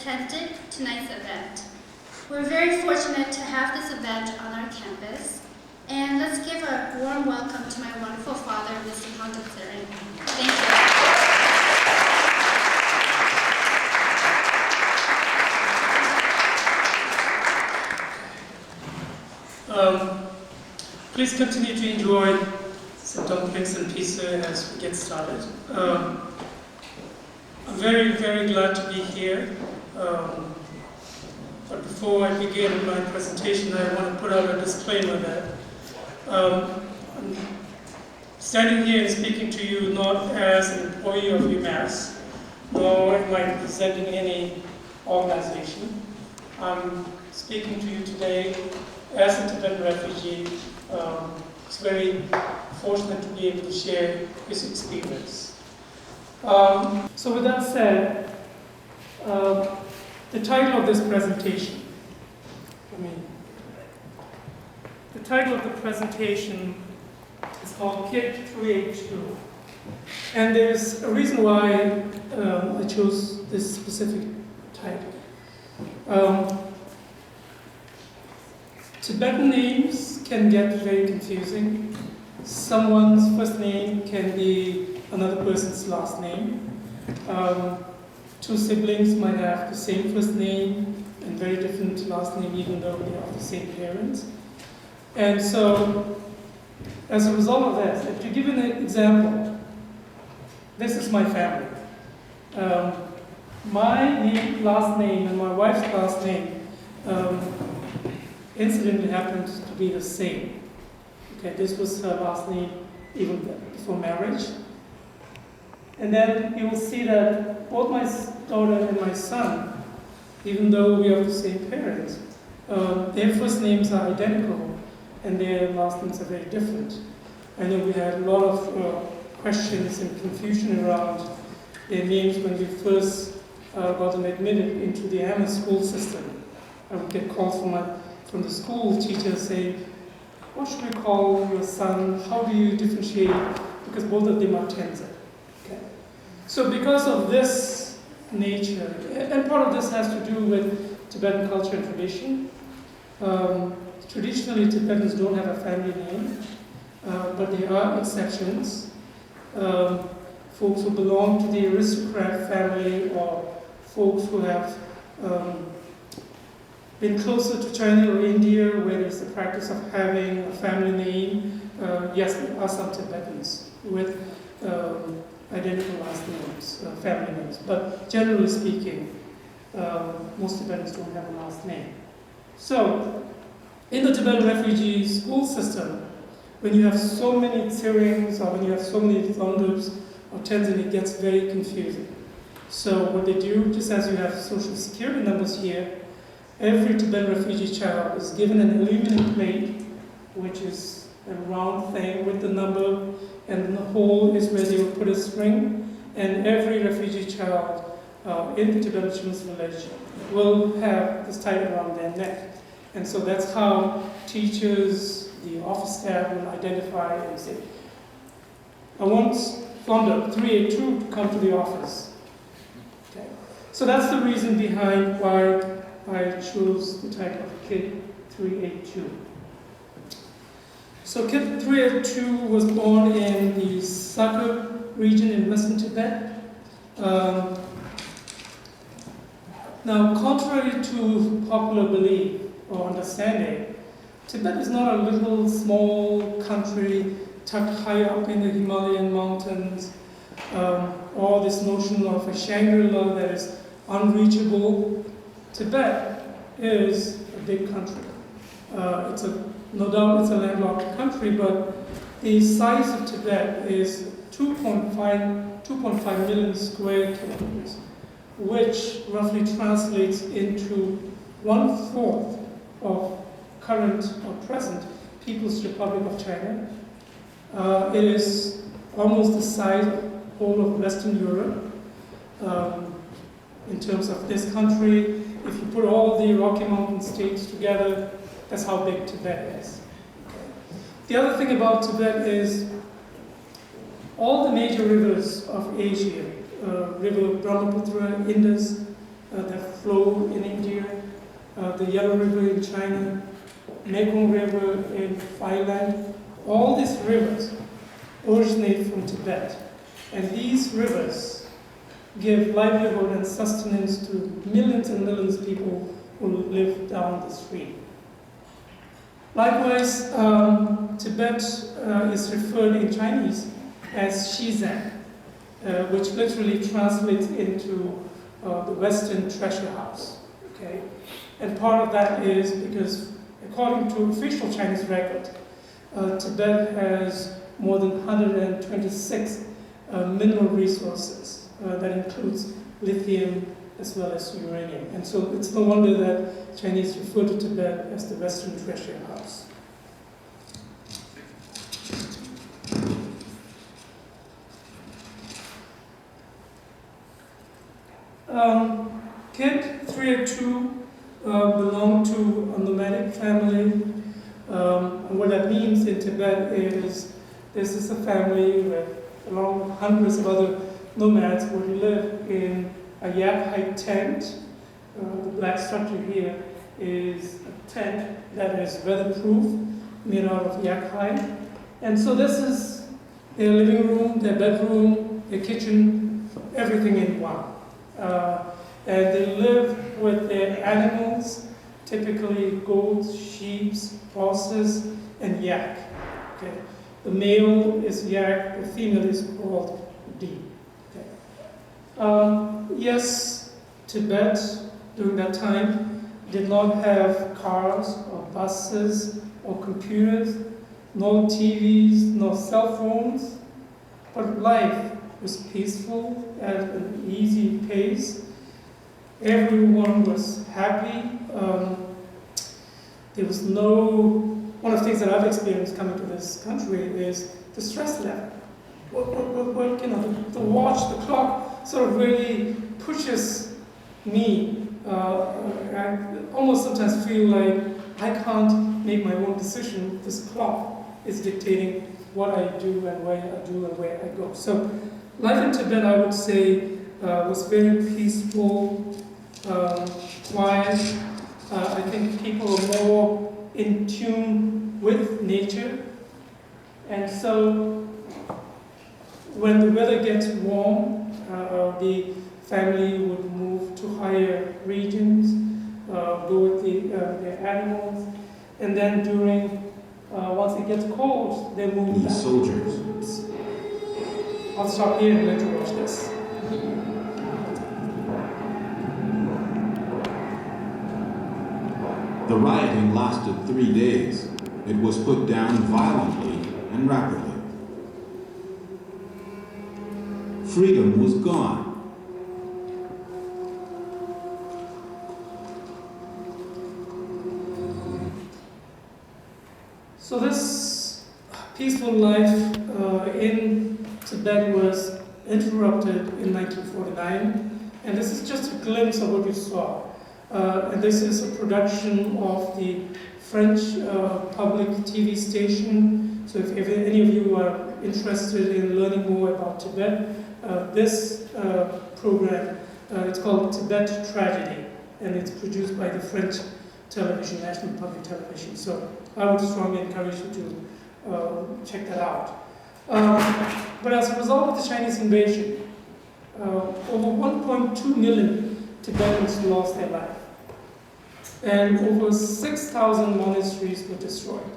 attended tonight's event. We're very fortunate to have this event on our campus, and let's give a warm welcome to my wonderful father, Mr. Thondup Tsering. Thank you. Please continue to enjoy some dumplings and pizza as we get started. I'm very, very glad to be here. But before I begin my presentation, I want to put out a disclaimer that I'm standing here and speaking to you not as an employee of UMass, nor am I representing any organization. I'm speaking to you today as a Tibetan refugee. It's very fortunate to be able to share this experience. So with that said, the title of this presentation, is called KID 382. And there's a reason why I chose this specific title. Tibetan names can get very confusing. Someone's first name can be another person's last name. Two siblings might have the same first name and very different last name, even though they are the same parents. And so, as a result of that, to give you an example, this is my family. My last name and my wife's last name incidentally happened to be the same. Okay, this was her last name even before marriage. And then you will see that both my daughter and my son, even though we are the same parents, their first names are identical and their last names are very different. I know we had a lot of questions and confusion around their names when we first got them admitted into the Amherst school system. I would get calls from the school teacher saying, what should we call your son? How do you differentiate? Because both of them are Tenzin. Okay. So because of this nature, and part of this has to do with Tibetan culture and tradition. Traditionally, Tibetans don't have a family name, but there are exceptions. Folks who belong to the aristocrat family or folks who have been closer to China or India, where there's the practice of having a family name. Yes, there are some Tibetans with identical last names, family names. But generally speaking, most Tibetans don't have a last name. So, in the Tibetan refugee school system, when you have so many Tserings or when you have so many Thondups or Tenzin, it gets very confusing. So what they do, just as you have social security numbers here, every Tibetan refugee child is given an aluminum plate, which is a round thing with the number, and the hole is where they will put a string, and every refugee child in the Tibetan Children's Village will have this tied around their neck. And so that's how teachers, the office staff will identify and say, I want Thondup 382 to come to the office. Okay. So that's the reason behind why I chose the title of KID 382. So KID 382 was born in the Sakha region in western Tibet. Now, contrary to popular belief or understanding, Tibet is not a little small country tucked high up in the Himalayan mountains, or this notion of a Shangri-La that is unreachable. Tibet is a big country. No doubt it's a landlocked country, but the size of Tibet is 2.5 million square kilometers, which roughly translates into 1/4 of current or present People's Republic of China. It is almost the size of the whole of Western Europe. In terms of this country, if you put all the Rocky Mountain states together, that's how big Tibet is. The other thing about Tibet is all the major rivers of Asia, River Brahmaputra, Indus, that flow in India, the Yellow River in China, Mekong River in Thailand. All these rivers originate from Tibet. And these rivers give livelihood and sustenance to millions and millions of people who live down the stream. Likewise, Tibet is referred in Chinese as Shizhen, which literally translates into the Western treasure house. Okay? And part of that is because, according to official Chinese record, Tibet has more than 126 mineral resources. That includes lithium as well as uranium. And so it's no wonder that Chinese refer to Tibet as the Western treasure house. Kid 302 belonged to a nomadic family. And what that means in Tibet is this is a family with, along with hundreds of other nomads, who live in a yak-hide tent. The black structure here is a tent that is weatherproof, made out of yak hide. And so this is their living room, their bedroom, their kitchen, everything in one. And they live with their animals, typically goats, sheep, horses, and yak. Okay. The male is yak, the female is called deer. Okay. Yes, Tibet during that time did not have cars or buses or computers, no TVs, no cell phones, but life was peaceful at an easy pace. Everyone was happy. There was no, one of the things that I've experienced coming to this country is the stress level. You know, the watch, the clock sort of really pushes me. I almost sometimes feel like I can't make my own decision. This clock is dictating what I do and where I do and where I go. So life in Tibet, I would say, was very peaceful, quiet. I think people are more in tune with nature. And so when the weather gets warm, the family would move to higher regions, go with their animals, and then during, once it gets cold, they move back. Soldiers. I'll stop here and let you watch this. The rioting lasted 3 days. It was put down violently and rapidly. Freedom was gone. So this peaceful life in Tibet was interrupted in 1949, and this is just a glimpse of what you saw. And this is a production of the French public TV station. So if any of you are interested in learning more about Tibet, this program, it's called Tibet Tragedy, and it's produced by the French television, National Public Television. So I would strongly encourage you to check that out. But as a result of the Chinese invasion, over 1.2 million Tibetans lost their life. And over 6,000 monasteries were destroyed.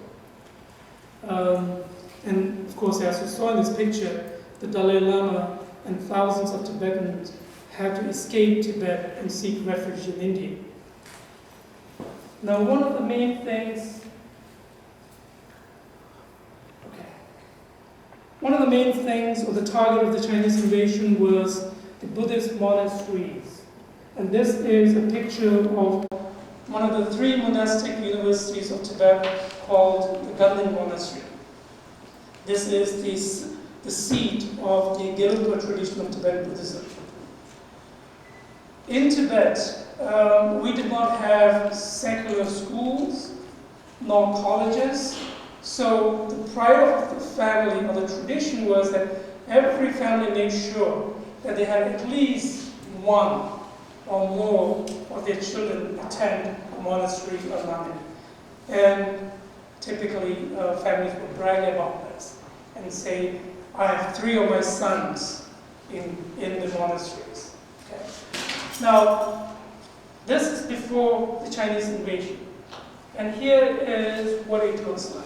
And of course, as you saw in this picture, the Dalai Lama and thousands of Tibetans had to escape Tibet and seek refuge in India. Now, one of the main things, or the target of the Chinese invasion was the Buddhist monasteries. And this is a picture of one of the 3 monastic universities of Tibet called the Tibetan Monastery. This is the seat of the Gelugpa tradition of Tibetan Buddhism. In Tibet, we did not have secular schools nor colleges, so the pride of the family, or the tradition, was that every family made sure that they had at least one or more of their children attend a monastery or nothing. And typically, families would brag about this and say, I have 3 of my sons in the monasteries. Okay. Now, this is before the Chinese invasion. And here is what it looks like,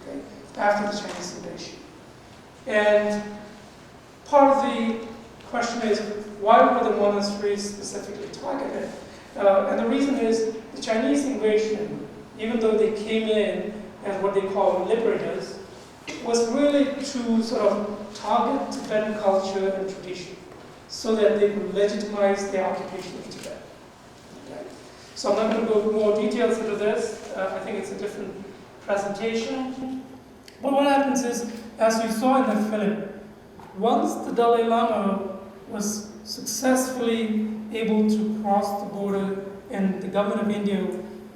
okay, after the Chinese invasion. And part of the question is, why were the monasteries specifically targeted? And the reason is the Chinese invasion, even though they came in as what they call liberators, was really to sort of target Tibetan culture and tradition so that they could legitimize their occupation of Tibet. Okay. So I'm not going to go more details into this. I think it's a different presentation. But what happens is, as you saw in the film, once the Dalai Lama was successfully able to cross the border and the government of India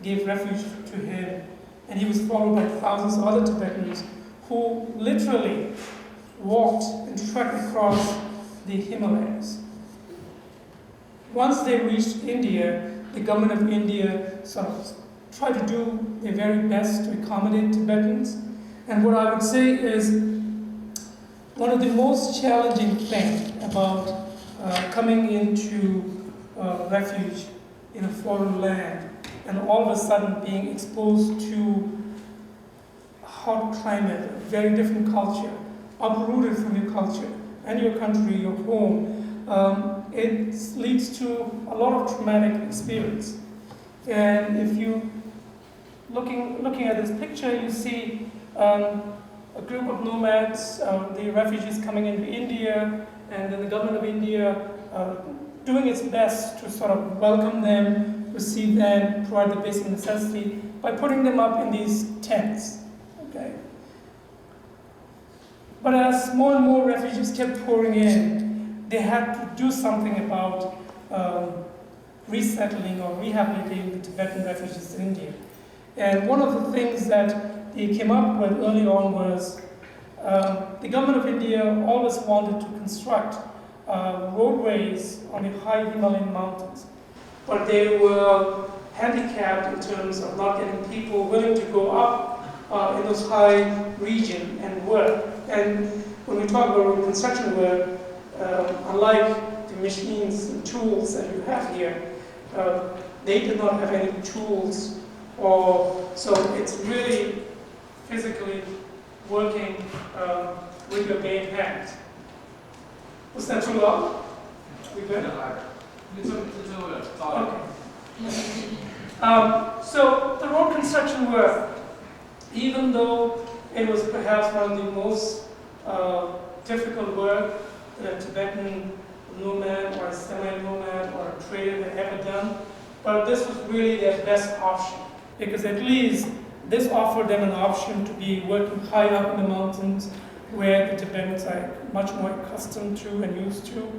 gave refuge to him, and he was followed by thousands of other Tibetans who literally walked and trekked across the Himalayas. Once they reached India, the government of India sort of tried to do their very best to accommodate Tibetans. And what I would say is one of the most challenging things about coming into refuge in a foreign land and all of a sudden being exposed to a hot climate, a very different culture, uprooted from your culture and your country, your home, it leads to a lot of traumatic experience. And if you looking at this picture, you see a group of nomads, the refugees coming into India, and then the government of India doing its best to sort of welcome them, receive them, provide the basic necessity by putting them up in these tents. Okay. But as more and more refugees kept pouring in, they had to do something about resettling or rehabilitating the Tibetan refugees in India. And one of the things that they came up with early on was the government of India always wanted to construct roadways on the high Himalayan mountains, but they were handicapped in terms of not getting people willing to go up in those high regions and work. And when we talk about road construction work, unlike the machines and tools that you have here, they did not have any tools, so it's really physically working with your bare hands. Was that too loud? We good? Okay. So the road construction work, even though it was perhaps one of the most difficult work that a Tibetan nomad or a semi-nomad or a trader had ever done, but this was really their best option, because at least this offered them an option to be working high up in the mountains where the Tibetans are much more accustomed to and used to.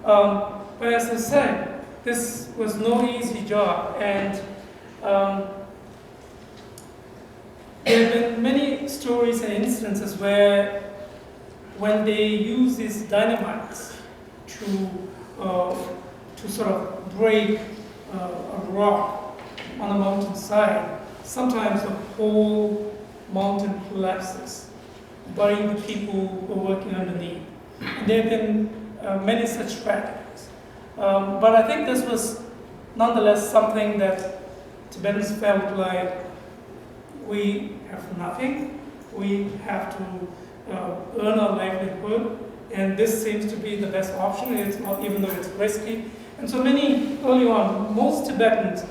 But as I said, this was no easy job, and there have been many stories and instances where when they use these dynamites to sort of break a rock on a mountainside, sometimes the whole mountain collapses, burying the people who are working underneath. And there have been many such tragedies. But I think this was nonetheless something that Tibetans felt like we have nothing, we have to earn our livelihood, and this seems to be the best option, it's not, even though it's risky. And so many, early on, most Tibetans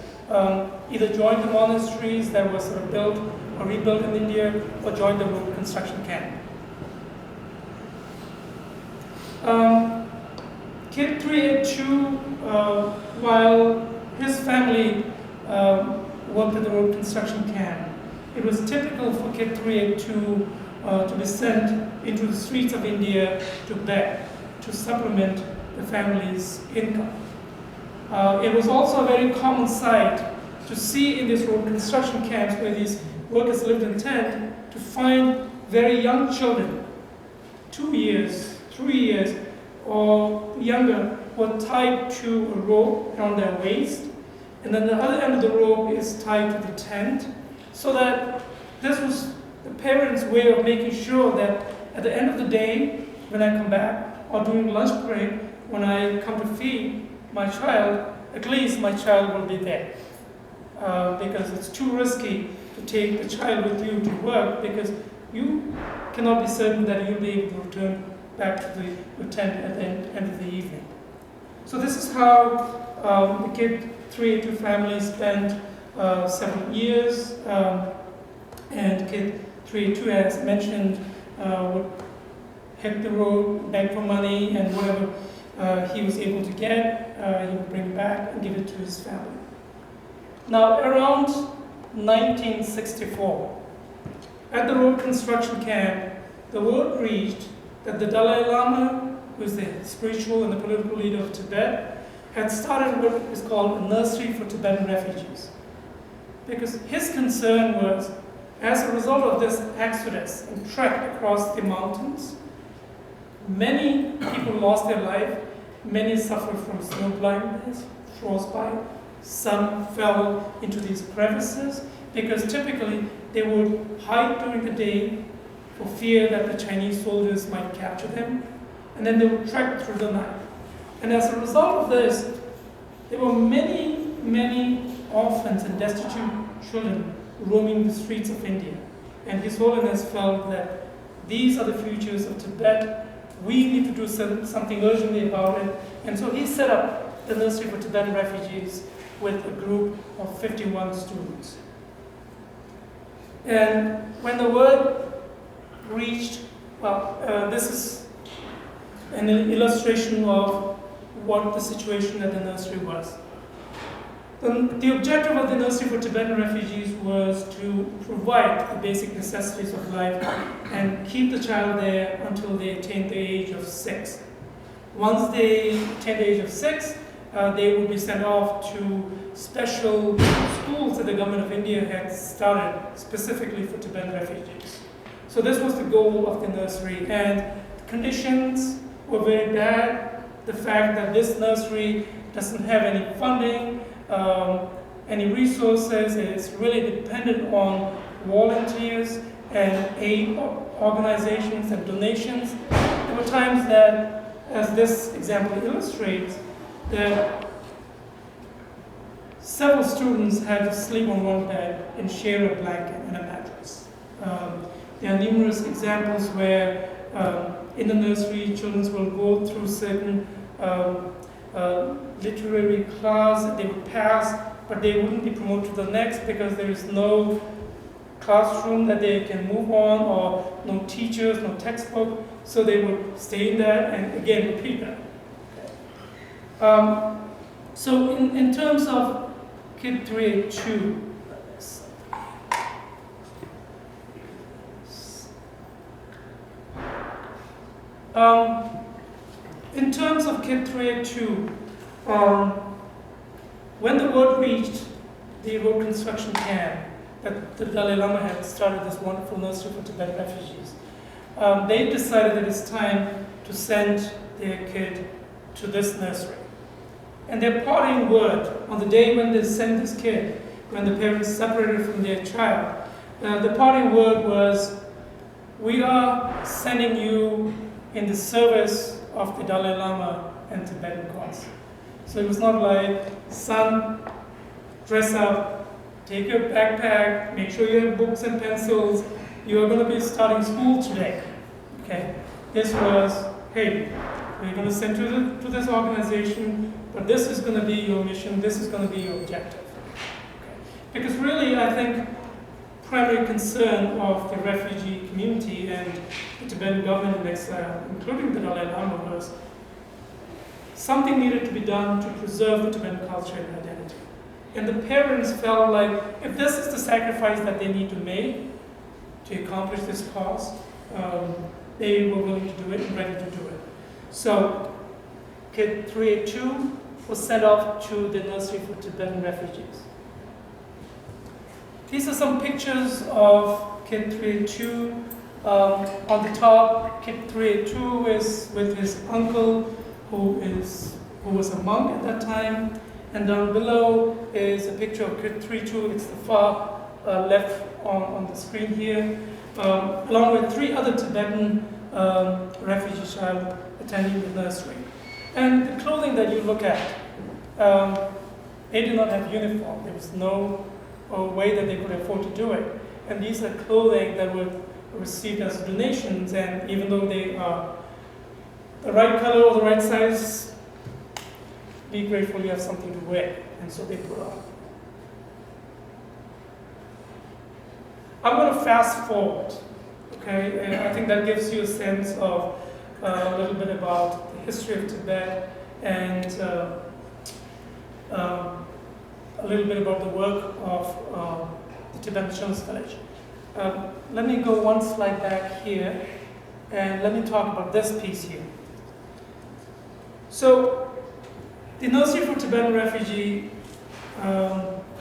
either joined the monasteries that were sort of built or rebuilt in India, or joined the road construction camp. Kid 382, while his family worked at the road construction camp, it was typical for Kid 382 to be sent into the streets of India to beg, to supplement the family's income. It was also a very common sight to see in these road construction camps where these workers lived in tents, to find very young children, 2 years, 3 years, or younger, were tied to a rope around their waist, and then the other end of the rope is tied to the tent, so that this was the parents' way of making sure that at the end of the day, when I come back, or during lunch break, when I come to feed my child, at least my child will be there. Because it's too risky to take the child with you to work, because you cannot be certain that you'll be able to return back to the tent at the end of the evening. So this is how the Kid 382 family spent several years, and Kid 382, as mentioned, would hit the road, beg for money, and whatever he was able to get, he would bring back and give it to his family. Now, around 1964, at the road construction camp, the word reached that the Dalai Lama, who is the spiritual and the political leader of Tibet, had started what is called a nursery for Tibetan refugees. Because his concern was, as a result of this exodus and trek across the mountains, many people lost their life, many suffered from snow blindness, frostbite, some fell into these crevices, because typically they would hide during the day for fear that the Chinese soldiers might capture them, and then they would trek through the night. And as a result of this, there were many, many orphans and destitute children roaming the streets of India. And His Holiness felt that these are the futures of Tibet. We need to do something urgently about it. And so he set up the Nursery for Tibetan Refugees with a group of 51 students. And when the word reached, this is an illustration of what the situation at the nursery was. The objective of the Nursery for Tibetan Refugees was to provide the basic necessities of life and keep the child there until they attained the age of 6. Once they attained the age of 6, they would be sent off to special schools that the government of India had started specifically for Tibetan refugees. So this was the goal of the nursery, and the conditions were very bad. The fact that this nursery doesn't have any funding, any resources, it's really dependent on volunteers and aid organizations and donations. There were times that, as this example illustrates, that several students had to sleep on one bed and share a blanket and a mattress. There are numerous examples where in the nursery, children will go through certain literary class that they would pass, but they wouldn't be promoted to the next because there is no classroom that they can move on, or no teachers, no textbook, so they would stay in that and again repeat that. So in terms of Kid 382, in terms of Kid 382, when the word reached the road construction camp that the Dalai Lama had started this wonderful nursery for Tibetan refugees, they decided that it's time to send their kid to this nursery. And their parting word on the day when they sent this kid, when the parents separated from their child, the parting word was, "We are sending you in the service of the Dalai Lama and Tibetan cause." So it was not like, "Son, dress up, take your backpack, make sure you have books and pencils, you are going to be starting school today." Okay. This was, "Hey, we're going to send you to this organization, but this is going to be your mission, this is going to be your objective." Okay. Because really, I think, primary concern of the refugee community and the Tibetan government in exile, including the Dalai Lama, was something needed to be done to preserve the Tibetan culture and identity. And the parents felt like, if this is the sacrifice that they need to make to accomplish this cause, they were willing to do it and ready to do it. So Kid 382 was sent off to the nursery for Tibetan refugees. These are some pictures of Kid 382. On the top, Kid 382 is with his uncle, who is who was a monk at that time. And down below is a picture of Kit 3-2. It's the far left on the screen here, along with 3 other Tibetan refugee child attending the nursery. And the clothing that you look at, they did not have uniform. There was no way that they could afford to do it. And these are clothing that were received as donations, and even though they are the right color or the right size, be grateful you have something to wear. And so they put on. I'm going to fast forward, okay? And I think that gives you a sense of a little bit about the history of Tibet and a little bit about the work of the Tibetan Children's Village. Let me go one slide back here, and let me talk about this piece here. So, the Nursery for Tibetan Refugee,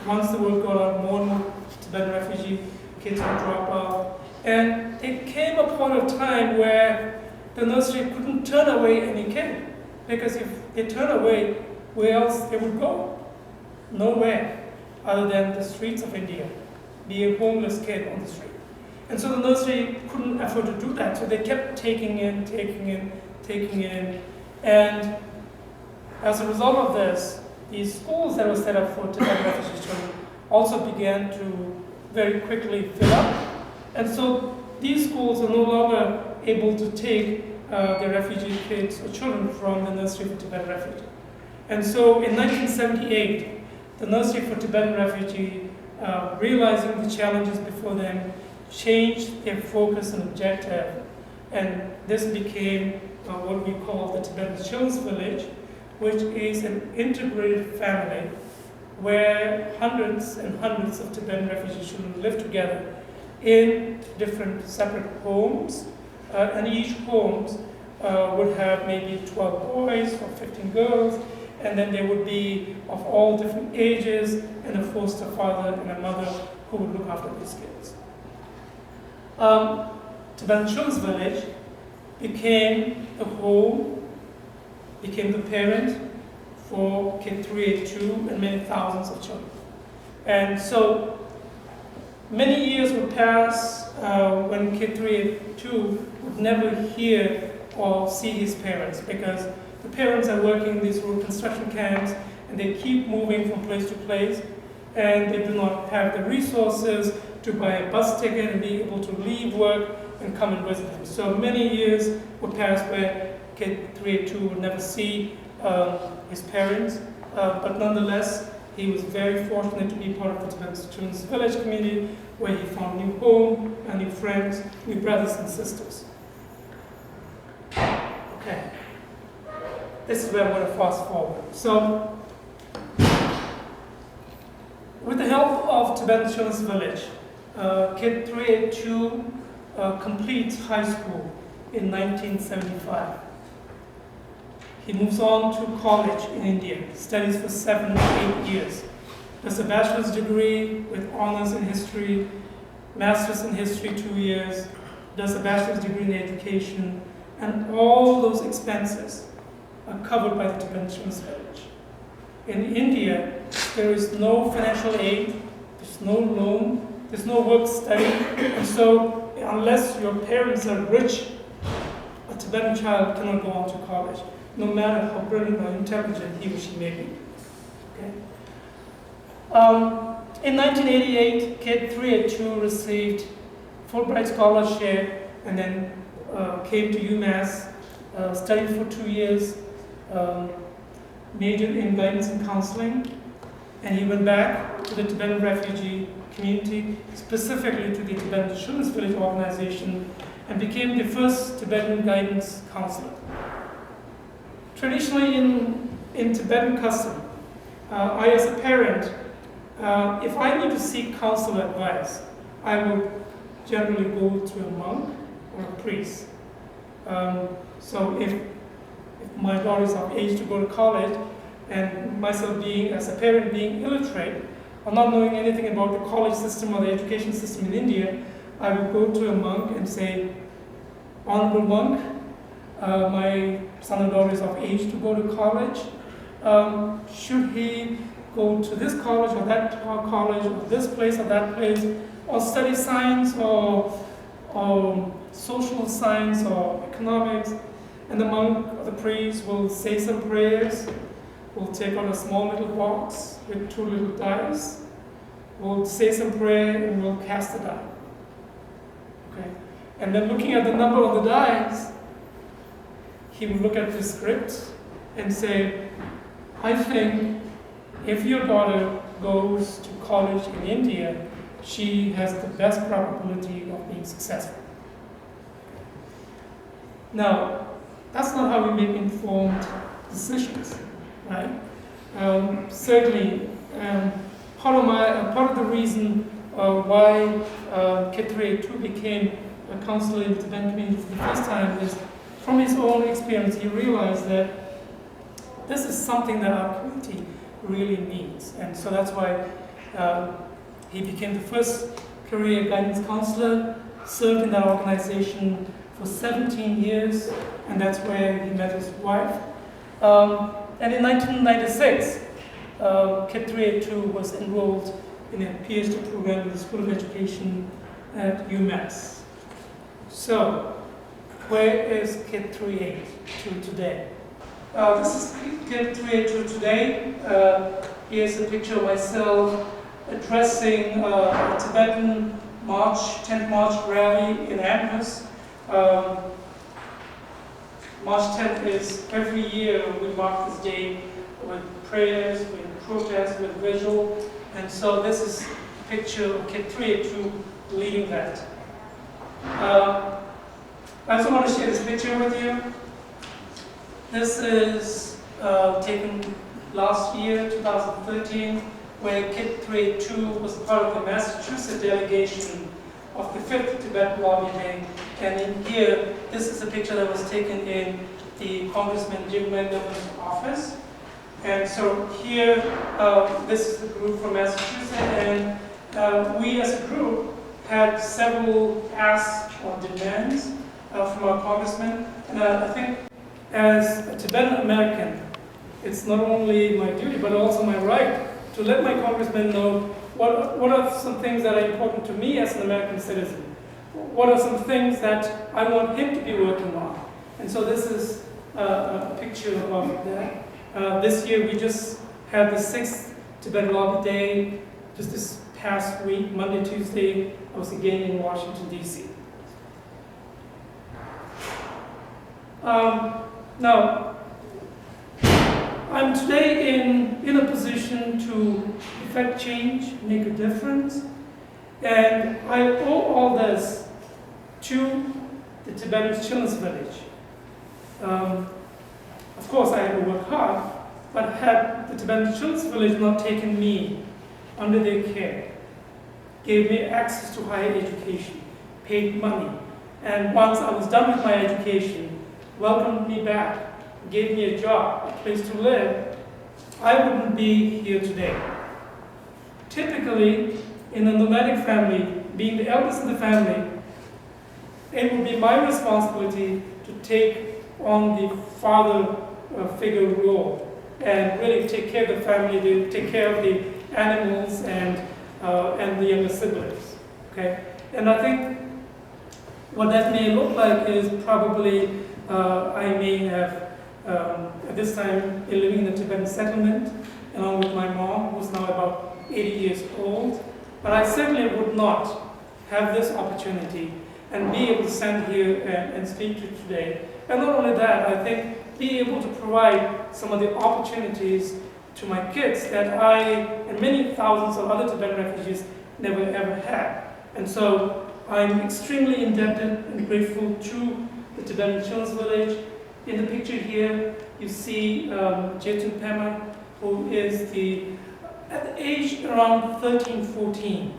once the word got out, more and more Tibetan refugee kids would drop out. And it came a point of time where the nursery couldn't turn away any kid, because if they turn away, where else they would go? Nowhere other than the streets of India, be a homeless kid on the street. And so the nursery couldn't afford to do that, so they kept taking in. And as a result of this, these schools that were set up for Tibetan refugee children also began to very quickly fill up. And so these schools are no longer able to take their refugee kids or children from the Nursery for Tibetan Refugee. And so in 1978, the Nursery for Tibetan Refugee, realizing the challenges before them, changed their focus and objective. And this became what we call the Tibetan Children's Village, which is an integrated family where hundreds and hundreds of Tibetan refugee children live together in different separate homes. And each home would have maybe 12 boys or 15 girls, and then there would be of all different ages, and a foster father and a mother who would look after these kids. Tibetan Children's Village became the home, became the parent for Kid 382 and many thousands of children. And so many years would pass when Kid 382 would never hear or see his parents, because the parents are working in these rural construction camps and they keep moving from place to place, and they do not have the resources to buy a bus ticket and be able to leave work and come and visit him. So many years would pass where Kid 382 would never see his parents, but nonetheless, he was very fortunate to be part of the Tibetan Children's Village community, where he found new home, and new friends, new brothers and sisters. Okay, this is where I'm going to fast forward. So, with the help of Tibetan Children's Village, Kid 382 completes high school in 1975. He moves on to college in India, studies for 7 to 8 years, does a bachelor's degree with honors in history, master's in history 2 years, does a bachelor's degree in education, and all those expenses are covered by the Tibetan Children's Village. In India, there is no financial aid, there's no loan, there's no work study, and so unless your parents are rich, a Tibetan child cannot go on to college, no matter how brilliant or intelligent he or she may be. Okay? In 1988, Kid 382 received Fulbright scholarship and then came to UMass, studied for 2 years, majored in guidance and counseling, and he went back to the Tibetan refugee community, specifically to the Tibetan Children's Village organization, and became the first Tibetan guidance counselor. Traditionally in Tibetan custom, I as a parent, if I need to seek counsel advice, I will generally go to a monk or a priest. So if my daughter is of age to go to college, and myself being, as a parent, being illiterate, or not knowing anything about the college system or the education system in India, I would go to a monk and say, "Honorable monk, my son or daughter is of age to go to college. should he go to this college or that college, or this place or that place, or study science or social science or economics? And the monk or the priest will say some prayers, will take on a small little box with 2 little dice, will say some prayer, and will cast the die. Okay? And then looking at the number on the dice, he will look at the script and say, I think if your daughter goes to college in India, she has the best probability of being successful. Now, that's not how we make informed decisions, right? Certainly, part of the reason why Khedreye too became a counselor in the Tibetan community for the first time is from his own experience. He realized that this is something that our community really needs, and so that's why he became the first career guidance counselor, served in that organization for 17 years, and that's where he met his wife. And in 1996, Khedreye too was enrolled in a PhD program in the School of Education at UMass. So, where is Khedreye too today? This is Khedreye too today. Here's a picture of myself addressing a Tibetan March, 10th March rally in Amherst. March 10th is every year we mark this day with prayers, with protests, with visual, and so this is a picture of Khedreye too leading that. I also want to share this picture with you. This is taken last year, 2013, where Khedreye too was part of the Massachusetts delegation of the 5th Tibet Lobby Day. And in here, this is a picture that was taken in the Congressman Jim Mendelman's office. And so here, this is the group from Massachusetts, and we as a group had several asks or demands from our congressman. And I think as a Tibetan American, it's not only my duty, but also my right to let my congressman know what are some things that are important to me as an American citizen. What are some things that I want him to be working on? And so this is a picture of that. This year we just had the 6th Tibet Lobby Day, just this past week, Monday, Tuesday, I was again in Washington, D.C. Now, I'm today in a position to effect change, make a difference, and I owe all this to the Tibetan Children's Village. Of course, I had to work hard, but had the Tibetan Children's Village not taken me under their care, gave me access to higher education, paid money, and once I was done with my education, welcomed me back, gave me a job, a place to live, I wouldn't be here today. Typically, in a nomadic family, being the eldest in the family, it would be my responsibility to take on the father figure role and really take care of the family, to take care of the animals and the younger siblings. Okay, and I think what that may look like is probably I may have at this time been living in a Tibetan settlement along with my mom, who's now about 80 years old. But I certainly would not have this opportunity and be able to stand here and speak to you today. And not only that, I think be able to provide some of the opportunities to my kids that I and many thousands of other Tibetan refugees never ever had. And so I'm extremely indebted and grateful to the Tibetan Children's Village. In the picture here, you see Jetun Pema, who is at the age around 13, 14.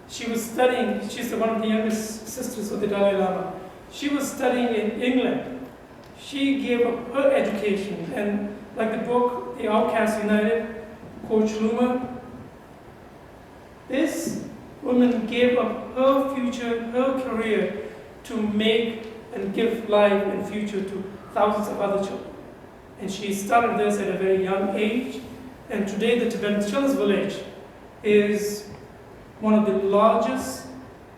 She was studying, she's one of the youngest sisters of the Dalai Lama. She was studying in England. She gave up her education, and like the book, The Outcast United, Coach Luma, this woman gave up her future, her career to make and give life and future to thousands of other children. And she started this at a very young age. And today the Tibetan Children's Village is one of the largest,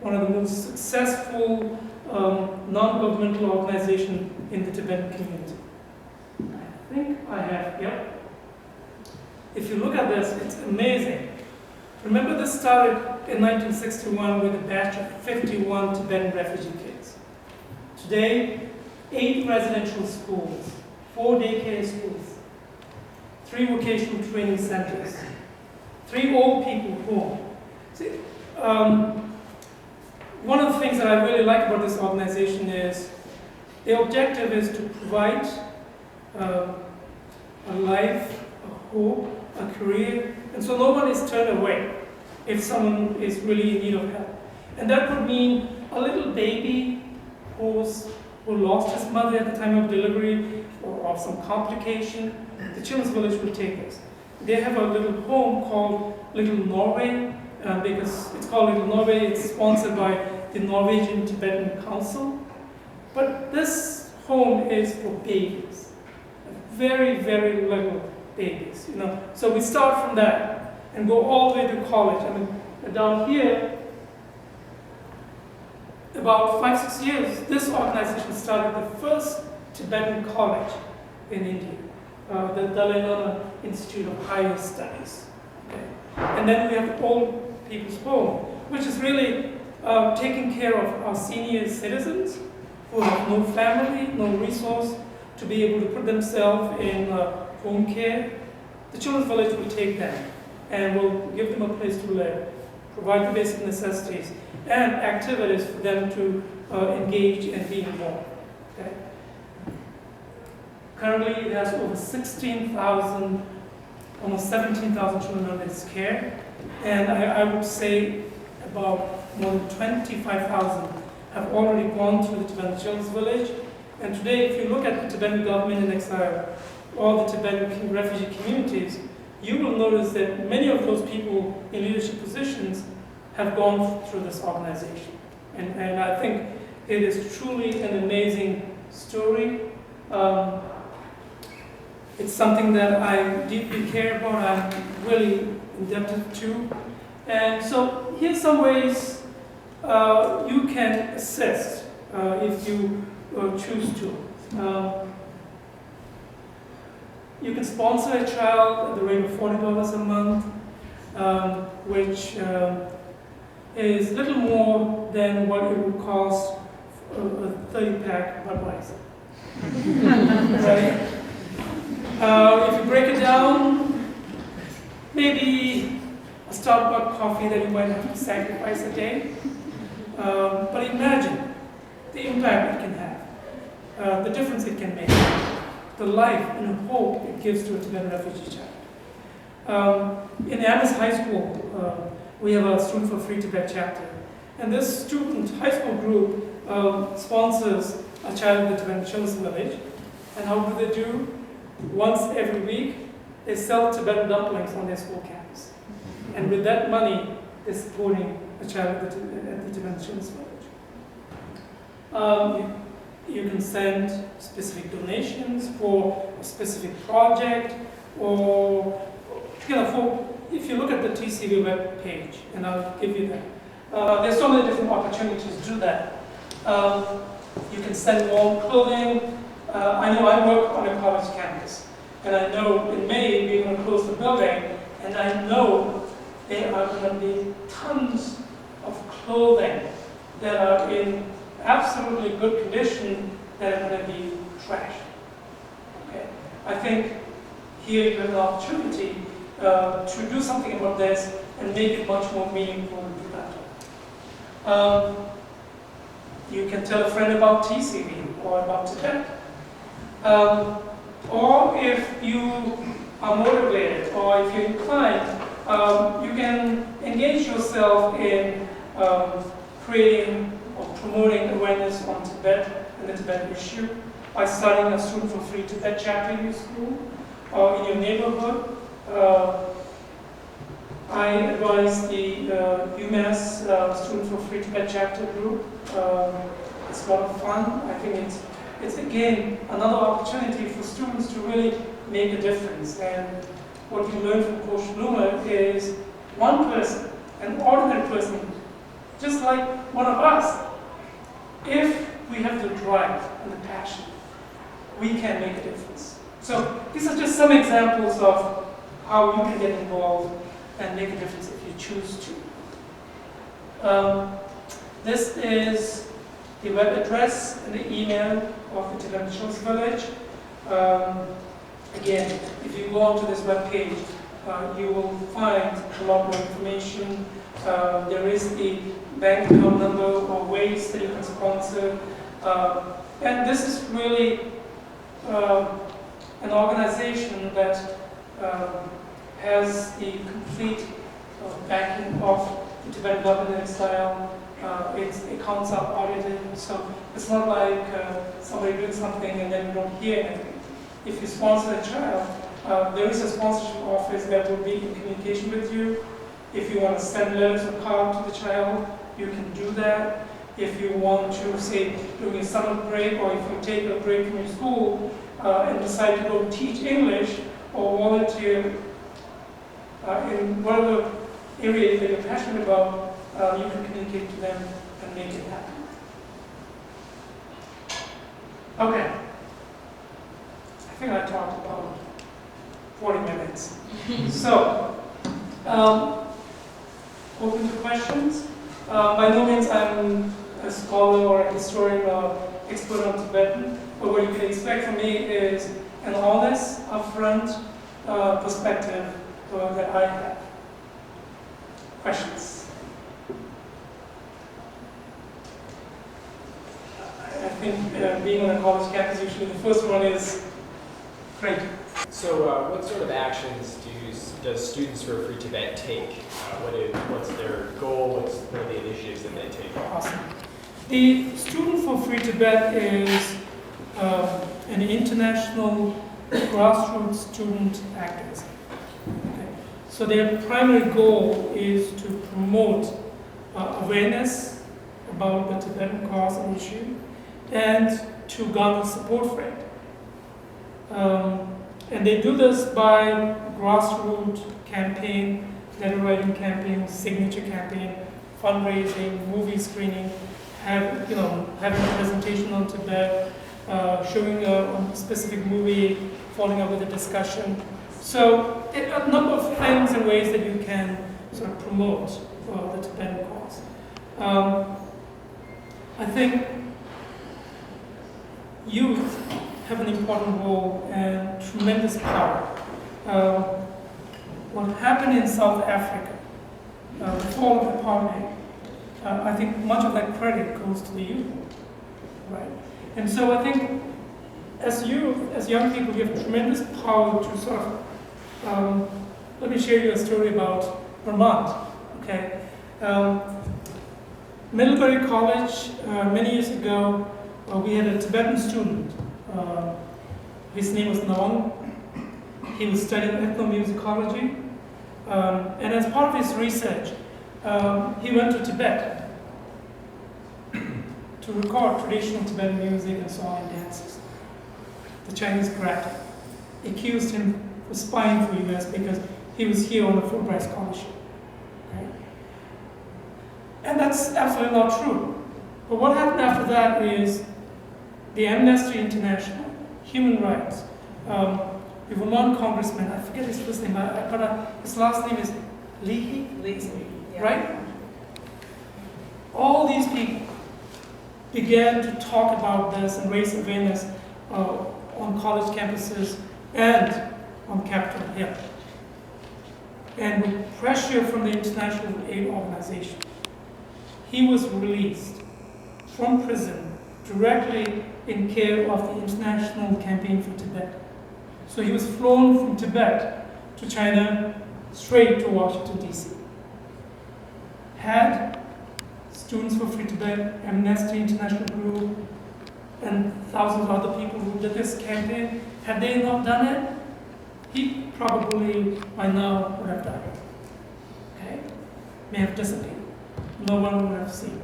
one of the most successful non-governmental organizations in the Tibetan community. I think I have, yep. If you look at this, it's amazing. Remember, this started in 1961 with a batch of 51 Tibetan refugee kids. Today, 8 residential schools, 4 daycare schools, 3 vocational training centers, 3 old people home. See, one of the things that I really like about this organization is the objective is to provide a life, a hope, a career, and so no one is turned away if someone is really in need of help. And that could mean a little baby who lost his mother at the time of delivery or of some complication. The Children's Village will take this. They have a little home called Little Norway, because it's called Little Norway. It's sponsored by the Norwegian Tibetan Council. But this home is for babies, very, very little babies. So we start from that and go all the way to college. I mean, down here, about 5-6 years, this organization started the first Tibetan college in India, the Dalai Lama Institute of Higher Studies. Okay. And then we have Old People's Home, which is really taking care of our senior citizens who have no family, no resource to be able to put themselves in home care. The Children's Village will take them and will give them a place to live, provide the basic necessities and activities for them to engage and be involved. Okay? Currently, it has over 16,000, almost 17,000 children under its care, and I would say about more than 25,000 have already gone through the Tibetan Children's Village. And today, if you look at the Tibetan government in exile, or the Tibetan refugee communities, you will notice that many of those people in leadership positions have gone through this organization. And I think it is truly an amazing story. It's something that I deeply care about, I'm really indebted to. And so here's some ways you can assist if you choose to. You can sponsor a child at the rate of $40 a month, which is little more than what it would cost a 30-pack Budweiser. Right? If you break it down, maybe a Starbucks coffee that you might have to sacrifice a day. But imagine the impact it can have, the difference it can make, the life and hope it gives to a Tibetan refugee child. In Amherst High School, we have a Student for Free Tibet chapter. And this student high school group sponsors a child in the Tibetan Children's Village. And how do they do? Once every week, they sell Tibetan dumplings on their school campus. And with that money, they're supporting a child at the Tibetan Children's Village. You can send specific donations for a specific project, or if you look at the TCV web page, and I'll give you that. There's so many different opportunities to do that. You can send warm clothing. I know I work on a college campus, and I know in May we're going to close the building, and I know there are going to be tons of clothing that are in absolutely good condition that are going to be trashed. Okay. I think here you have an opportunity to do something about this and make it much more meaningful and productive. You can tell a friend about TCV or about Tibet. Or if you are motivated or if you're inclined, you can engage yourself in creating or promoting awareness on Tibet and the Tibet issue by starting a Student for Free Tibet chapter in your school or in your neighborhood. I advise the UMass Student for Free Tibet chapter group. It's a lot of fun. I think it's it's again another opportunity for students to really make a difference. And what you learn from Coach Bloomer is one person, an ordinary person, just like one of us, if we have the drive and the passion, we can make a difference. So these are just some examples of how you can get involved and make a difference if you choose to. This is the web address and the email of the Tibetan Children's Village. Again, if you go onto this web page, you will find a lot more information. There is the bank account number or ways that you can sponsor. And this is really an organization that has the complete backing of the Tibetan government style. Its accounts are audited, so it's not like somebody doing something and then you don't hear anything. If you sponsor a child, there is a sponsorship office that will be in communication with you. If you want to send letters or card to the child, you can do that. If you want to, say, during a summer break, or if you take a break from your school and decide to go teach English or volunteer in whatever area that you're passionate about, you can communicate to them and make it happen. Okay. I think I talked about 40 minutes. So, open to questions. By no means I'm a scholar or a historian or expert on Tibetan, but what you can expect from me is an honest, upfront perspective that I have. Questions? I think being on a college campus, usually the first one is great. So what sort of actions does Students for a Free Tibet take? What's their goal? What are the initiatives that they take? Awesome. The Student for Free Tibet is an international grassroots student activism. Okay. So their primary goal is to promote awareness about the Tibetan cause and issue and to garner support for it. And they do this by grassroots campaign, letter writing campaign, signature campaign, fundraising, movie screening, having a presentation on Tibet, showing a specific movie, following up with a discussion. So there are a number of things and ways that you can sort of promote the Tibetan cause. I think youth have an important role and tremendous power. What happened in South Africa, the fall of apartheid, I think much of that credit goes to the youth, right? And so I think as youth, as young people, you have tremendous power to sort of, let me share you a story about Vermont, okay? Middlebury College, many years ago, we had a Tibetan student. His name was Nong. He was studying ethnomusicology. And as part of his research, he went to Tibet to record traditional Tibetan music and song and dances. The Chinese grabbed him, accused him of spying for US because he was here on a Fulbright scholarship. Okay? And that's absolutely not true. But what happened after that is the Amnesty International, human rights, the Vermont congressman, I forget his first name, but his last name is Leahy, Yeah. right? All these people began to talk about this and raise awareness on college campuses and on Capitol Hill. And with pressure from the International Aid Organization, he was released from prison directly in care of the International Campaign for Tibet. So he was flown from Tibet to China, straight to Washington, D.C. Had Students for Free Tibet, Amnesty International Group, and thousands of other people who did this campaign, had they not done it, he probably by now would have died. Okay? May have disappeared. No one would have seen.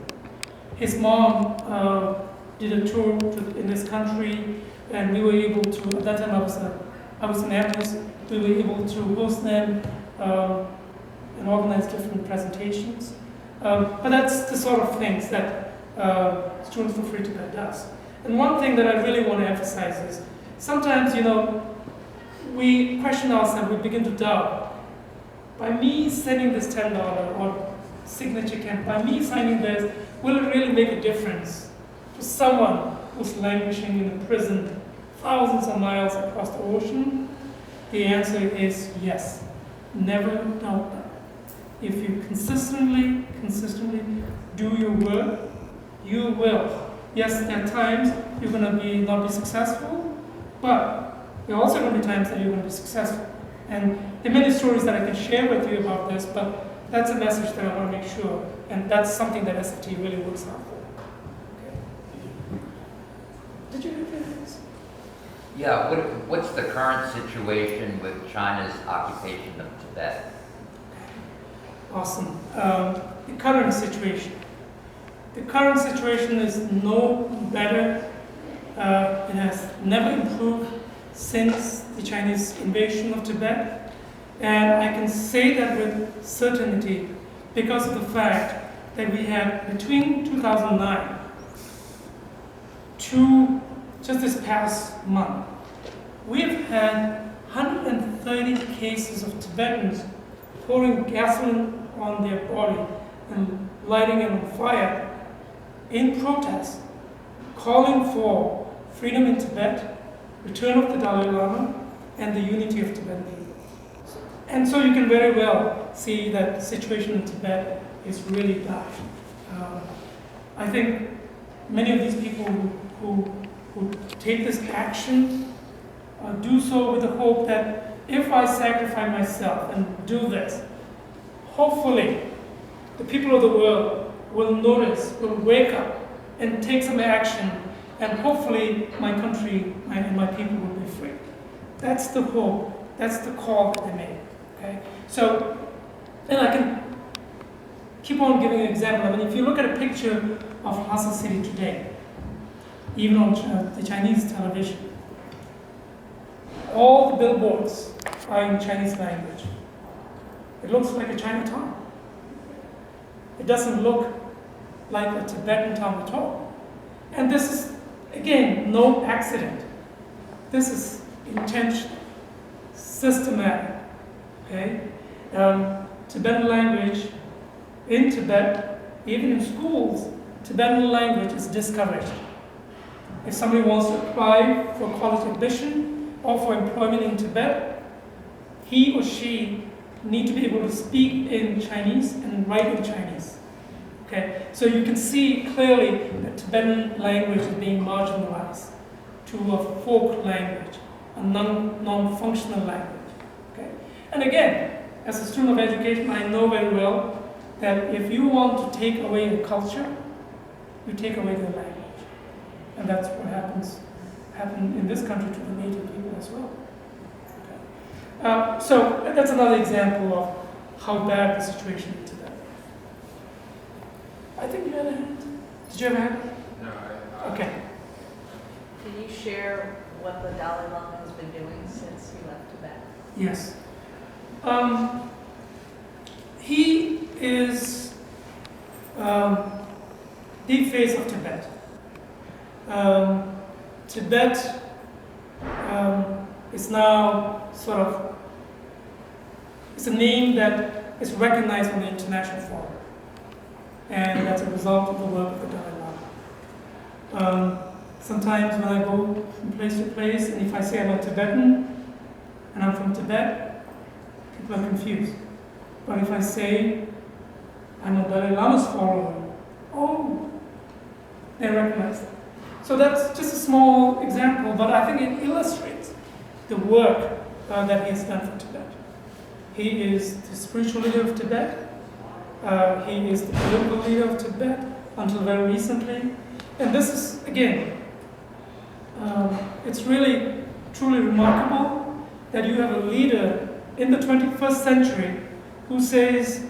His mom did a tour in this country, and we were able to, at that time I was in Amherst, we were able to host them and organize different presentations. But that's the sort of things that Students for Free Tibet does. And one thing that I really want to emphasize is, sometimes, we question ourselves, we begin to doubt. By me sending this $10 or signature camp, by me signing this, will it really make a difference to someone who's languishing in a prison thousands of miles across the ocean? The answer is yes. Never doubt that. If you consistently do your work, you will. Yes, there are times you're going to not be successful, but there are also going to be times that you're going to be successful. And there are many stories that I can share with you about this, but that's a message that I want to make sure, and that's something that SFT really works out for. Okay. Did you hear this? Yeah, what's the current situation with China's occupation of Tibet? Awesome. The current situation. The current situation is no better. It has never improved since the Chinese invasion of Tibet. And I can say that with certainty because of the fact that we have, between 2009 to just this past month, we have had 130 cases of Tibetans pouring gasoline on their body and lighting it on fire in protest, calling for freedom in Tibet, return of the Dalai Lama, and the unity of Tibetan people. And so you can very well see that the situation in Tibet is really bad. I think many of these people who take this action do so with the hope that if I sacrifice myself and do this, hopefully the people of the world will notice, will wake up and take some action, and hopefully my country and my people will be free. That's the hope, that's the call that they made. Okay? So, and I can keep on giving an example. I mean, if you look at a picture of Lhasa City today, even on the Chinese television, all the billboards are in Chinese language. It looks like a Chinatown. It doesn't look like a Tibetan town at all. And this is, again, no accident. This is intentional, systematic. Okay? Tibetan language in Tibet, even in schools, Tibetan language is discouraged. If somebody wants to apply for college admission or for employment in Tibet, he or she need to be able to speak in Chinese and write in Chinese. Okay, so you can see clearly that Tibetan language is being marginalized to a folk language, a non-functional language. Okay, and again, as a student of education, I know very well that if you want to take away a culture, you take away the language, and that's what happened in this country to the native people as well. So that's another example of how bad the situation is today. I think you had a hand. Did you have a hand? No, Okay. Can you share what the Dalai Lama has been doing since he left Tibet? Yes. He is the face of Tibet. Tibet is now sort of, it's a name that is recognized on the international forum. And that's a result of the work of the Dalai Lama. Sometimes when I go from place to place, and if I say I'm a Tibetan, and I'm from Tibet, people are confused. But if I say I'm a Dalai Lama's follower, oh, they recognize that. So that's just a small example, but I think it illustrates the work that he has done for Tibet. He is the spiritual leader of Tibet. He is the political leader of Tibet until very recently. And this is, again, it's really, truly remarkable that you have a leader in the 21st century who says,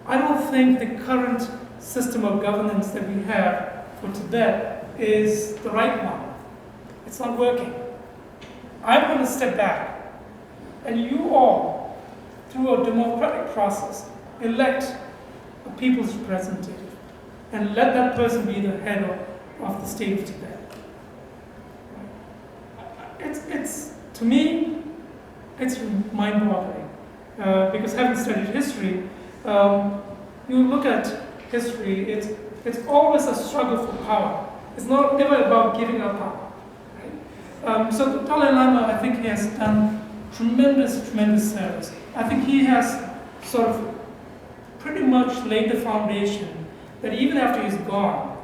I don't think the current system of governance that we have for Tibet is the right one. It's not working. I'm going to step back, and you all, through a democratic process, elect a people's representative, and let that person be the head of the state of Tibet. It's to me, it's mind-boggling, because having studied history, you look at history, it's always a struggle for power. It's never about giving up power. Right? So the Dalai Lama, I think he has done tremendous service. I think he has sort of pretty much laid the foundation that even after he's gone,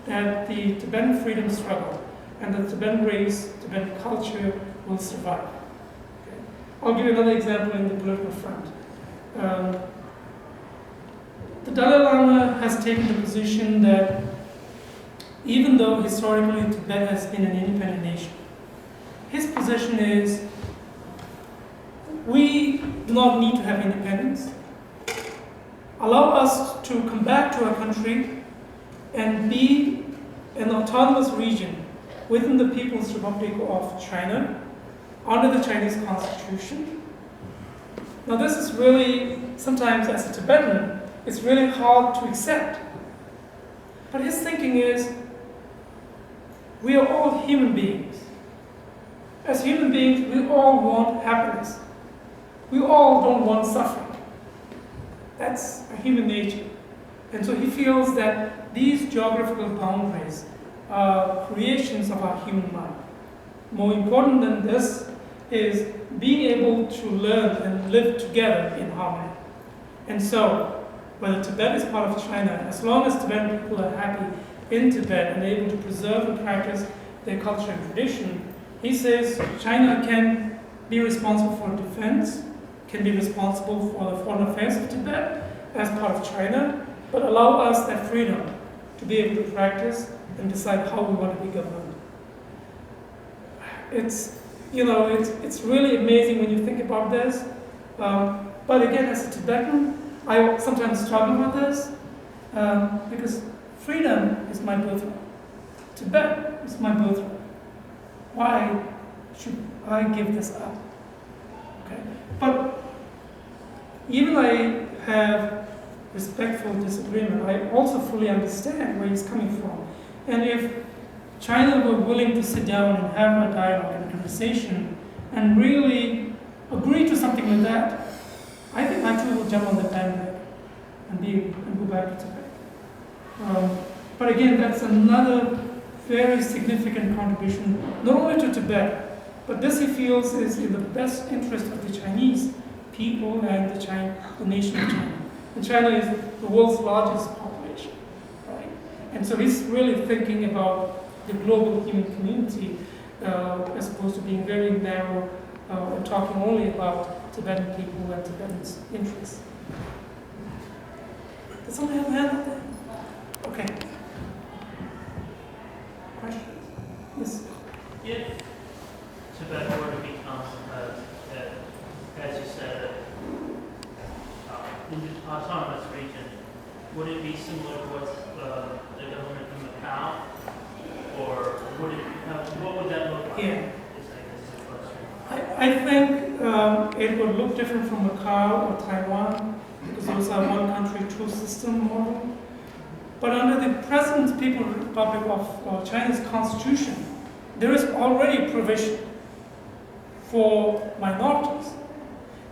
that the Tibetan freedom struggle and the Tibetan race, Tibetan culture will survive. Okay? I'll give you another example in the political front. The Dalai Lama has taken the position that even though historically Tibet has been an independent nation, his position is we do not need to have independence. Allow us to come back to our country and be an autonomous region within the People's Republic of China under the Chinese Constitution. Now this is really, sometimes as a Tibetan, it's really hard to accept. But his thinking is, we are all human beings. As human beings, we all want happiness. We all don't want suffering. That's a human nature. And so he feels that these geographical boundaries are creations of our human mind. More important than this is being able to learn and live together in harmony. And so, whether Tibet is part of China, as long as Tibetan people are happy in Tibet and able to preserve and practice their culture and tradition, he says China can be responsible for defense, can be responsible for the foreign affairs of Tibet as part of China, but allow us that freedom to be able to practice and decide how we want to be governed. It's really amazing when you think about this. But again, as a Tibetan, I sometimes struggle with this because freedom is my birthright. Tibet is my birthright. Why should I give this up? Okay. But even I have respectful disagreement, I also fully understand where he's coming from. And if China were willing to sit down and have a dialogue and a conversation and really agree to something like that, I think I too will jump on the bandwagon and go back to Tibet. But again, that's another very significant contribution, not only to Tibet, but this he feels is in the best interest of the Chinese people and the nation of China. And China is the world's largest population, right? And so he's really thinking about the global human community as opposed to being very narrow and talking only about Tibetan people and Tibetan's interests. Does someone have a hand up there? Okay. Question? Yes. If Tibet were to become, as you said, an autonomous region, would it be similar to what's the government in Macau, or would it? What would that look like? Yeah. Is the question. I think it would look different from Macau or Taiwan because those are one country, two system model. But under the present People's Republic of China's constitution, there is already provision for minorities.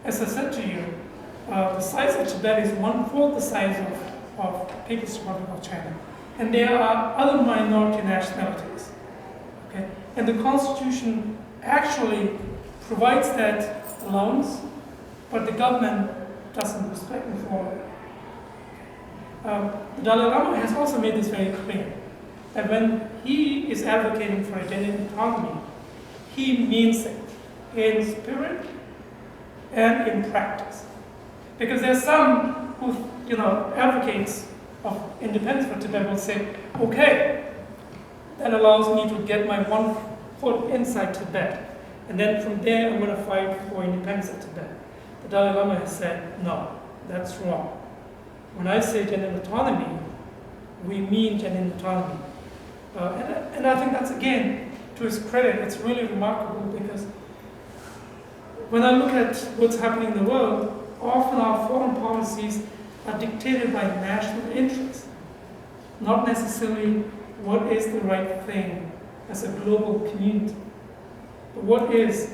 As I said to you, the size of Tibet is 1/4 the size of People's Republic of China. And there are other minority nationalities. Okay? And the constitution actually provides that allowance, but the government doesn't respect and follow it. The Dalai Lama has also made this very clear, that when he is advocating for identity autonomy, he means it in spirit and in practice. Because there's some who, advocates of independence for Tibet will say, okay, that allows me to get my 1 foot inside Tibet, and then from there I'm going to fight for independence of Tibet. The Dalai Lama has said, no, that's wrong. When I say genuine autonomy, we mean genuine autonomy. And I think that's, again, to his credit, it's really remarkable because when I look at what's happening in the world, often our foreign policies are dictated by national interests, not necessarily what is the right thing as a global community. But what is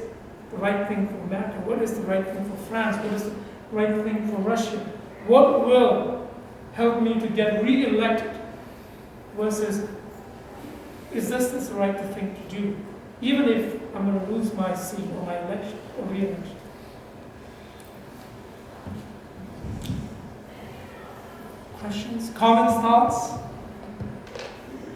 the right thing for America? What is the right thing for France? What is the right thing for Russia? What will help me to get re-elected versus is this the right thing to do, even if I'm going to lose my seat or my election or re-election? Questions, comments, thoughts?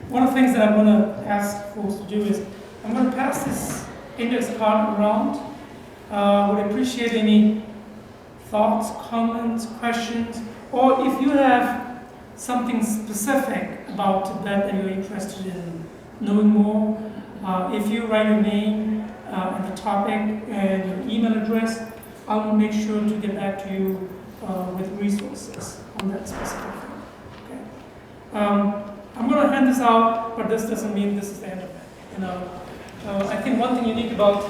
One of the things that I'm going to ask folks to do is I'm going to pass this index card around. Would appreciate any thoughts, comments, questions, or if you have something specific about Tibet that you're interested in knowing more, if you write your name and the topic and your email address, I'll make sure to get back to you with resources on that specific thing. Okay. I'm going to hand this out, but this doesn't mean this is the end of it. I think one thing unique about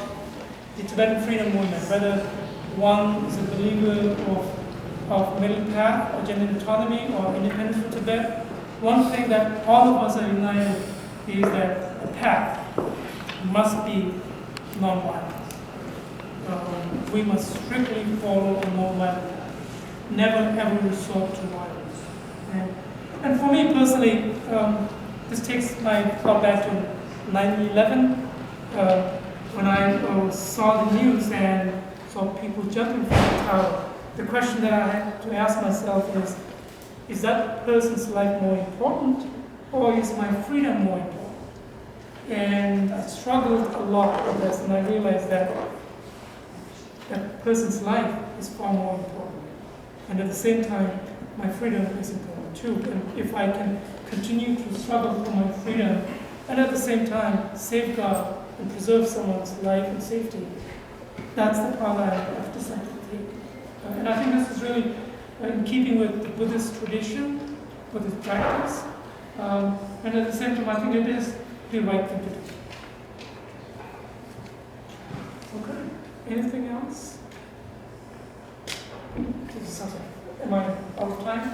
the Tibetan freedom movement, whether one is a believer of middle path or gender autonomy or independence for Tibet, one thing that all of us are united is that the path must be non-violence. We must strictly follow a non-violent path, never ever resort to violence. And for me personally, this takes my thought back to 9/11, when I saw the news and saw people jumping from the tower. The question that I had to ask myself is that person's life more important, or is my freedom more important? And I struggled a lot with this, and I realized that that person's life is far more important. And at the same time, my freedom is important too. And if I can continue to struggle for my freedom, and at the same time safeguard and preserve someone's life and safety, that's the path I've decided to take. And I think this is really in keeping with the Buddhist tradition, Buddhist practice, and at the same time, I think it is the right thing to do. Okay. Anything else? Am I out of time?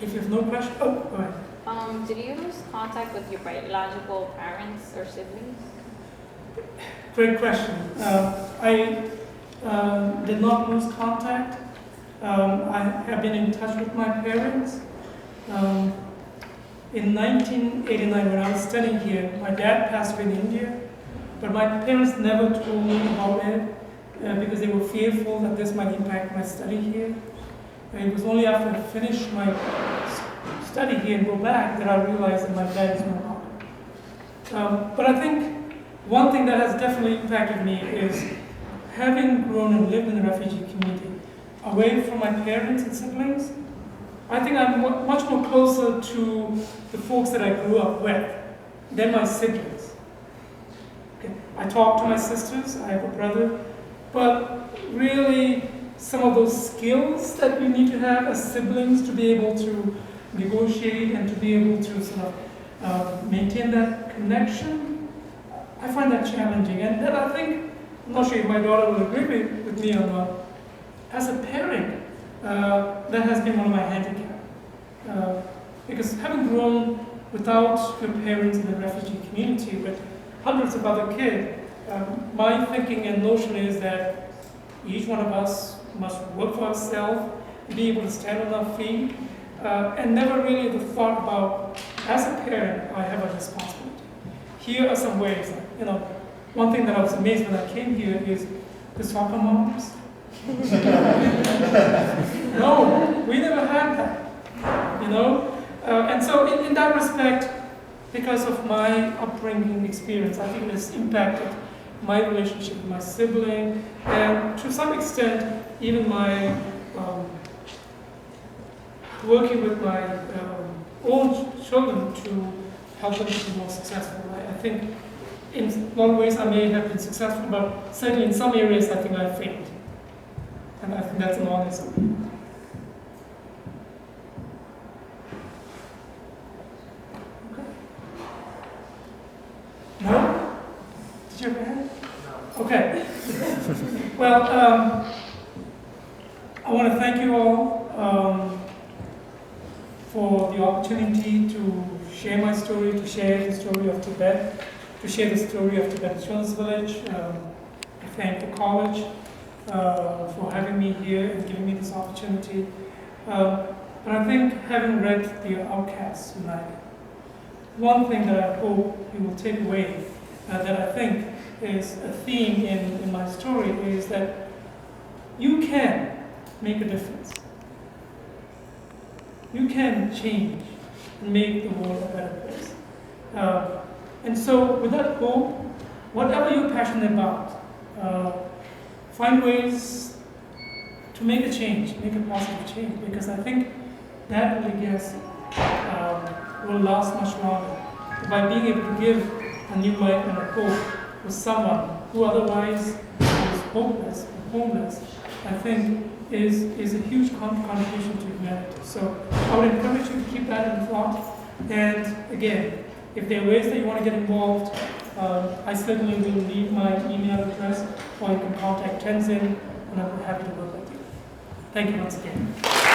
If you have no question, go ahead. Did you lose contact with your biological parents or siblings? Great question. I did not lose contact. I have been in touch with my parents. In 1989, when I was studying here, my dad passed away in India, but my parents never told me about it because they were fearful that this might impact my study here. And it was only after I finished my study here and go back that I realized that my dad is no longer. But I think one thing that has definitely impacted me is having grown and lived in the refugee community, away from my parents and siblings. I think I'm much more closer to the folks that I grew up with than my siblings. Okay. I talk to my sisters, I have a brother, but really some of those skills that you need to have as siblings to be able to negotiate and to be able to sort of maintain that connection, I find that challenging. And then I think, I'm not sure if my daughter will agree with me or not, as a parent, that has been one of my handicaps. Because having grown without your parents in the refugee community with hundreds of other kids, my thinking and notion is that each one of us must work for ourselves, be able to stand on our feet, and never really the thought about, as a parent, I have a responsibility. Here are some ways, one thing that I was amazed when I came here is the soccer moms. No, we never had that, and so in that respect, because of my upbringing experience, I think it has impacted my relationship with my sibling, and to some extent, even my working with my own children to help them to be more successful. I think in a lot of ways I may have been successful, but certainly in some areas I think I failed. And I think that's an honest. you have your hand? No. Okay. Well, I want to thank you all for the opportunity to share my story, to share the story of Tibet, to share the story of Tibetan Children's Village. I thank the college for having me here and giving me this opportunity. But I think having read The Outcasts United, one thing that I hope you will take away that I think is a theme in my story is that you can make a difference. You can change and make the world a better place. And so with that hope, whatever you're passionate about, find ways to make a change, make a positive change, because I think that legacy will last much longer. By being able to give a new life and a hope to someone who otherwise is hopeless and homeless, I think is a huge contribution to humanity. So I would encourage you to keep that in thought. And again, if there are ways that you want to get involved, I certainly will leave my email address, or you can contact Tenzin, and I'll be happy to work with you. Thank you once again.